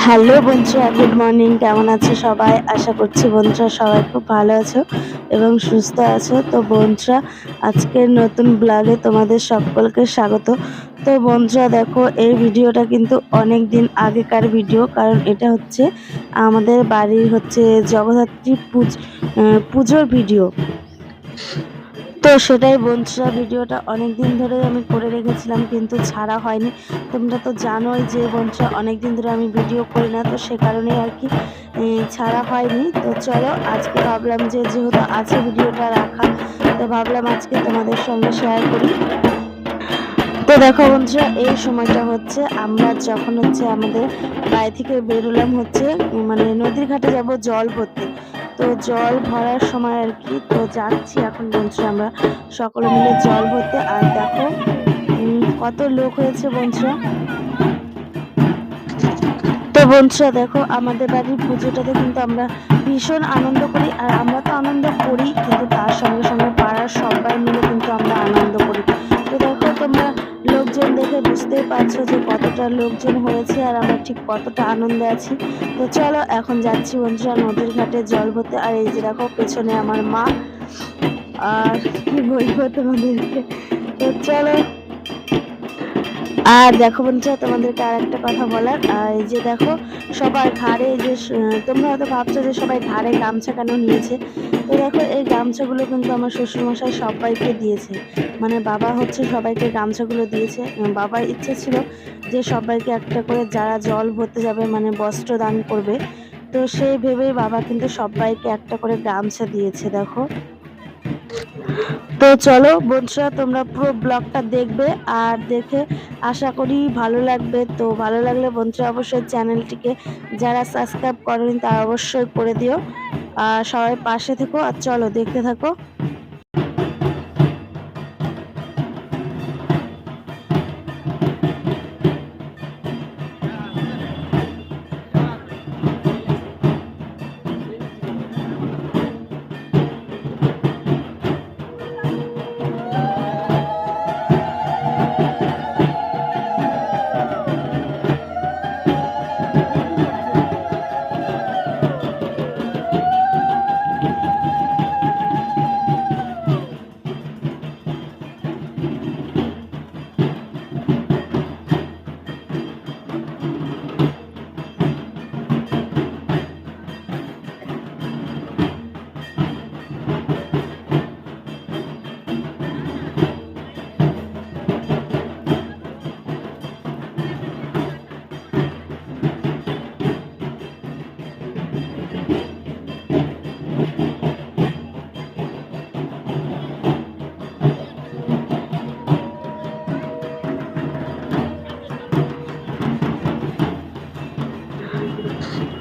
Hello বন্ধুরা, good morning. কেমন আছো সবাই? আশা করছি বন্ধুরা সবাই খুব ভালো আছো এবং সুস্থ আছো। তো বন্ধুরা, আজকের নতুন ব্লগে তোমাদের সকলকে স্বাগত। তো বন্ধুরা দেখো, এই ভিডিওটা কিন্তু অনেক দিন আগেকার ভিডিও, কারণ এটা হচ্ছে আমাদের বাড়ির জগদ্ধাত্রী পুজোর ভিডিও। তো সেটাই বন্ধুরা, ভিডিওটা অনেক দিন ধরেই আমি করে রেখেছিলাম কিন্তু ছাড়া হয়নি। তোমরা তো জানোই যে বন্ধুরা, অনেক দিন ধরে আমি ভিডিও করি না, তো সে কারণেই আর কি ছাড়া হয়নি। তো চলো, আজকে ভাবলাম যে যেহেতু আছে ভিডিওটা রাখা, তো ভাবলাম আজকে তোমাদের সঙ্গে শেয়ার করি। তো দেখো বন্ধুরা, এই সময়টা হচ্ছে আমরা যখন আমাদের বাড়ি থেকে বেরোলাম মানে নদীর ঘাটে যাব জল ভরতে। তো জল ভরার সময় আর কি, তো যাচ্ছি এখন বন্ধুরা আমরা সকলে মিলে জল ভরতে। আর দেখো কত লোক হয়েছে বন্ধুরা। তো বন্ধুরা দেখো, আমাদের বাড়ির পুজোটাতে কিন্তু আমরা ভীষণ আনন্দ করি। আর আমরা তো আনন্দ করি, কিন্তু তার সঙ্গে সঙ্গে পাড়ার সবাই মিলে কিন্তু আমরা আনন্দ করি। তো দেখো, তোমরা লোকজন দেখে বুঝতেই পারছো যে কতটা লোকজন হয়েছে আর আমরা ঠিক কতটা আনন্দে আছি। তো চলো, এখন যাচ্ছি বন্ধুরা নদীর ঘাটে জল ভরতে। আর এই যে দেখো, পেছনে আমার মা। আর কি বলবো তোমাদেরকে, তো চলো। আর দেখো বন্ধুরা, তোমাদেরকে আর একটা কথা বলার, এই যে দেখো সবার ঘাড়ে, এই যে তোমরা হয়তো ভাবছো যে সবাই ঘাড়ে গামছা কেন নিয়েছে। তো দেখো, এই গামছাগুলো কিন্তু আমার শ্বশুরমশাই সবাইকে দিয়েছে। মানে বাবা সবাইকে গামছাগুলো দিয়েছে। বাবার ইচ্ছে ছিল যে সবাইকে একটা করে, যারা জল ভরতে যাবে মানে বস্ত্র দান করবে, তো সেই ভেবেই বাবা কিন্তু সবাইকে একটা করে গামছা দিয়েছে। দেখো, তো চলো বন্ধুরা, তোমরা পুরো ব্লগটা দেখবে আর দেখে আশা করি ভালো লাগবে। তো ভালো লাগলে বন্ধুরা অবশ্যই চ্যানেলটিকে যারা সাবস্ক্রাইব করেনি তারা অবশ্যই করে দিও। আর সবাই পাশে থেকো, আর চলো দেখতে থাকো।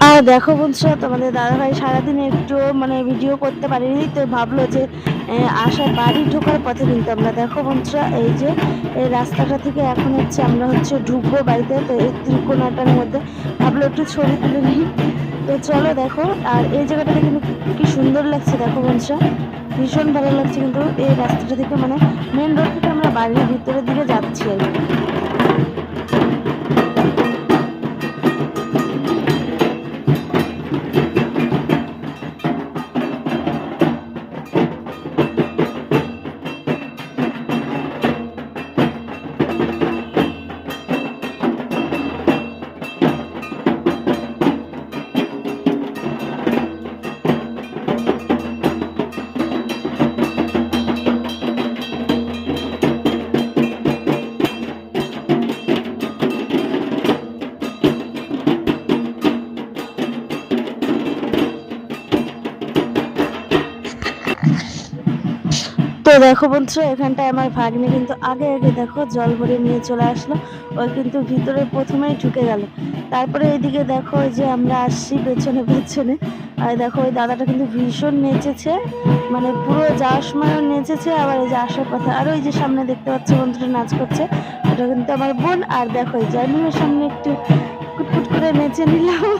আর দেখো বন্ধুরা, তোমাদের দাদাভাই সারাদিন একটু মানে ভিডিও করতে পারিনি, তো ভাবলো যে বাড়ি ঢোকার পথে কিন্তু আমরা, দেখো বন্ধুরা, এই যে এই রাস্তাটা থেকে এখন আমরা ঢুকবো বাড়িতে। তো এই ত্রিকোণাটার মধ্যে ভাবলো একটু ছবি তুলে নিই। তো চলো দেখো, আর এই জায়গাটাতে কিন্তু কি সুন্দর লাগছে দেখো বন্ধুরা, ভীষণ ভালো লাগছে কিন্তু এই রাস্তাটা থেকে, মানে মেন রোড থেকে আমরা বাড়ির ভিতরের দিকে যাচ্ছি আর কি। তো দেখো বন্ধুরা, এখানটায় আমার ভাগ্নে কিন্তু আগে আগে দেখো জল ভরে নিয়ে চলে আসলো। ওই কিন্তু ভিতরে প্রথমেই ঢুকে গেল। তারপরে এইদিকে দেখো, ওই যে আমরা আসছি পেছনে পেছনে, আর দেখো ওই দাদাটা কিন্তু ভীষণ নেচেছে, মানে পুরো যাওয়ার সময়ও নেচেছে, আবার এই যে আসার পথে। আর ওই যে সামনে দেখতে পাচ্ছি বন্ধুরা নাচ করছে, ওটা কিন্তু আমার বোন। আর দেখো এই যে আমিও সামনে একটু কুটকুট করে নেচে নিলাম।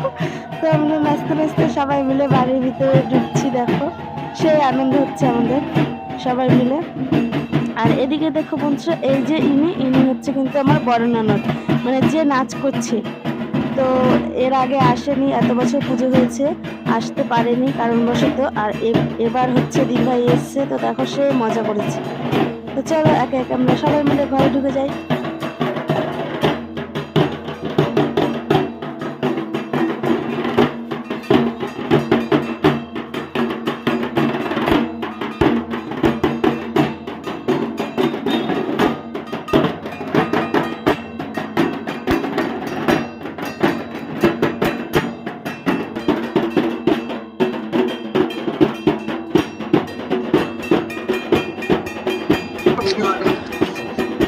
তো আমরা নাচতে নাচতে সবাই মিলে বাড়ির ভিতরে ঢুকছি। দেখো, সেই আনন্দ হচ্ছে আমাদের সবাই মিলে। আর এদিকে দেখো বন্ধুরা, এই যে ইনি কিন্তু আমার বড় ননদ, মানে যে নাচ করছে। তো এর আগে আসেনি, এত বছর পুজো হয়েছে আসতে পারেনি কারণবশত। আর এবার হচ্ছে দিদিভাই এসছে, তো দেখো সে মজা করেছে। তো চলো একে একে আমরা সবাই মিলে ঘরে ঢুকে যাই।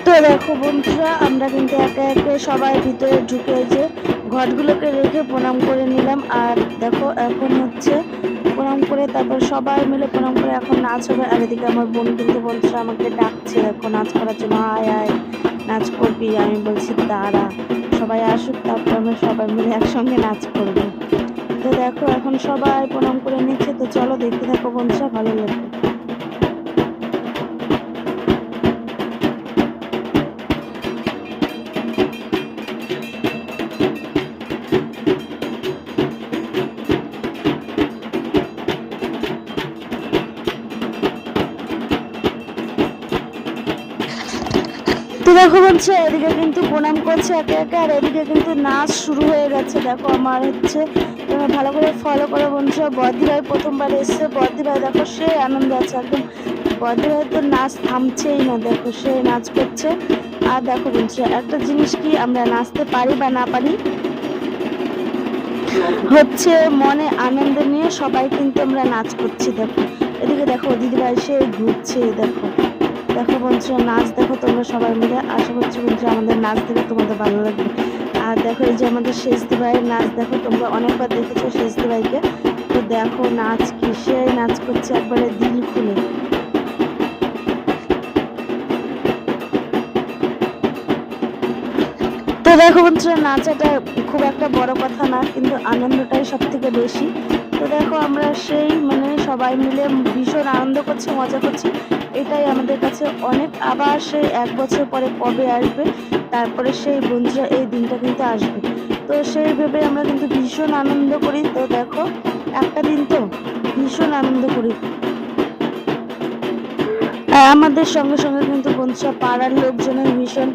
তো দেখো বন্ধুরা, আমরা কিন্তু একে একে সবাই ভিতরে ঢুকে যে ঘটগুলোকে রেখে প্রণাম করে নিলাম। আর দেখো এখন হচ্ছে প্রণাম করে তারপর সবাই মিলে প্রণাম করে এখন নাচ হবে। আর এদিকে আমার বোন কিন্তু বন্ধুরা আমাকে ডাকছে দেখো নাচ করার জন্য, আয় আয় নাচ করবি। আমি বলছি দাঁড়া সবাই আসুক, তারপর আমরা সবাই মিলে একসঙ্গে নাচ করবো। তো দেখো এখন সবাই প্রণাম করে নিচ্ছে, তো চলো দেখতে থাকো বন্ধুরা, ভালো লাগবে। তো দেখো বলছে এদিকে কিন্তু প্রণাম করছে একে একে, আর এদিকে কিন্তু নাচ শুরু হয়ে গেছে। দেখো আমার হচ্ছে তোমরা ভালো করে ফলো করো বন্ধুরা। বর্দি ভাই প্রথমবার এসছে, বর্দি ভাই দেখো সে আনন্দ আছে একদম। বর্দি ভাই তো নাচ থামছেই না, দেখো সে নাচ করছে। আর দেখো বন্ধুরা একটা জিনিস কি, আমরা নাচতে পারি বা না পারি হচ্ছে মনে আনন্দ নিয়ে সবাই কিন্তু আমরা নাচ করছি। দেখো এদিকে দেখো দিদিভাই সে ঘুরছে, দেখো দেখো বন্ধুরা নাচ দেখো তোমরা সবাই মিলে। আশা করছি বন্ধুরা আমাদের নাচ দেখে তোমাদের ভালো লাগবে। আর দেখো এই যে আমাদের শেষদি ভাইয়ের নাচ দেখো, তোমরা অনেকবার দেখেছো শেষদি ভাইকে। তো দেখো নাচ কি সে নাচ করছে একবারে দিল খুলে। তো দেখো বন্ধুরা নাচাটা খুব একটা বড় কথা না, কিন্তু আনন্দটাই সব থেকে বেশি। তো দেখো আমরা সেই মানে সবাই মিলে ভীষণ আনন্দ করছি, মজা করছি, এটাই আমাদের কাছে অনেক। আবার সেই 1 বছর পরে কবে আসবে, তারপরে সেই বন্ধুরা এই দিনটা কিন্তু আসবে। তো সেই ভেবে আমরা কিন্তু ভীষণ আনন্দ করি। তো দেখো একটা দিন তো ভীষণ আনন্দ করি। আর আমাদের সঙ্গে সঙ্গে কিন্তু বন্ধুরা পাড়ার লোকজনের ভীষণ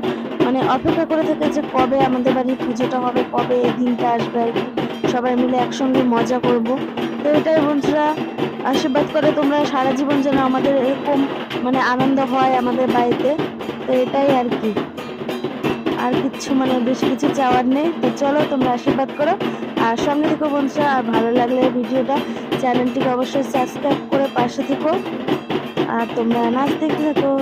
মানে অপেক্ষা করে থাকে যে কবে আমাদের বাড়ির পুজোটা হবে, কবে এই দিনটা আসবে আর কি, সবাই মিলে একসঙ্গে মজা করব। তো এটাই বন্ধুরা আশীর্বাদ করে তোমরা সারা জীবন যেন আমাদের এরকম মানে আনন্দ হয় আমাদের বাড়িতে। তো এটাই আর কি, আর কিচ্ছু মানে বেশি কিছু চাওয়ার নেই। তো চলো তোমরা আশীর্বাদ করো আর সঙ্গে থেকো বন্ধুরা। আর ভালো লাগলে ভিডিওটা চ্যানেলটিকে অবশ্যই সাবস্ক্রাইব করে পাশে থেকো, আর তোমরা নাচ দেখতে থাকো।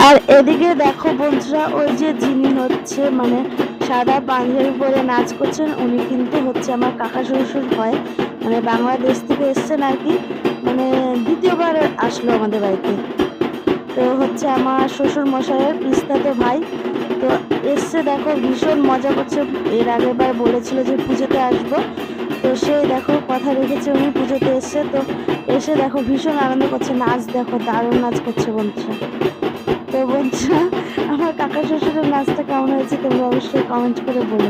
আর এদিকে দেখো বন্ধুরা ওই যে যিনি হচ্ছে মানে সাদা পাঞ্জাবি পরে নাচ করছেন, উনি কিন্তু হচ্ছে আমার কাকা শ্বশুর হয়, মানে বাংলাদেশ থেকে এসছেন আর কি, মানে দ্বিতীয়বার আসলো আমাদের বাড়িতে। তো হচ্ছে আমার শ্বশুর মশাইয়ের পিস্তাতো ভাই। তো এসছে দেখো ভীষণ মজা করছে, এর আগের বার বলেছিল যে পুজোতে আসবো, তো সে দেখো কথা রেখেছে, উনি পুজোতে এসছে। তো এসে দেখো ভীষণ আনন্দ করছে, নাচ দেখো দারুণ নাচ করছে বন্ধুরা। তো বন্ধুরা আমার কাকা শ্বশুরের নাচটা কেমন হয়েছে তোমরা অবশ্যই কমেন্ট করে বলো।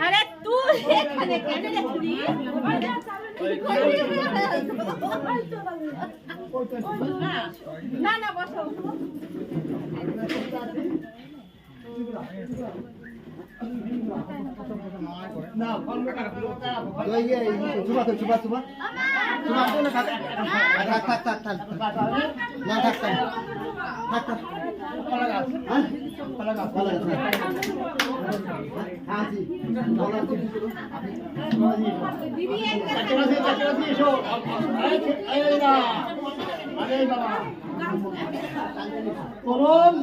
আরে তুই এখানে কেন রেখলি? না না বসো। না ফল কাটা ওই এই চুবা তো চুবা চুবা চুবা তো না থাক থাক থাক থাক না থাক থাক থাক থাক ফল গাছ হ্যাঁ ফল গাছ হ্যাঁ জি বলা কি দিদি চাচা এসো এই না আরে বাবা করুন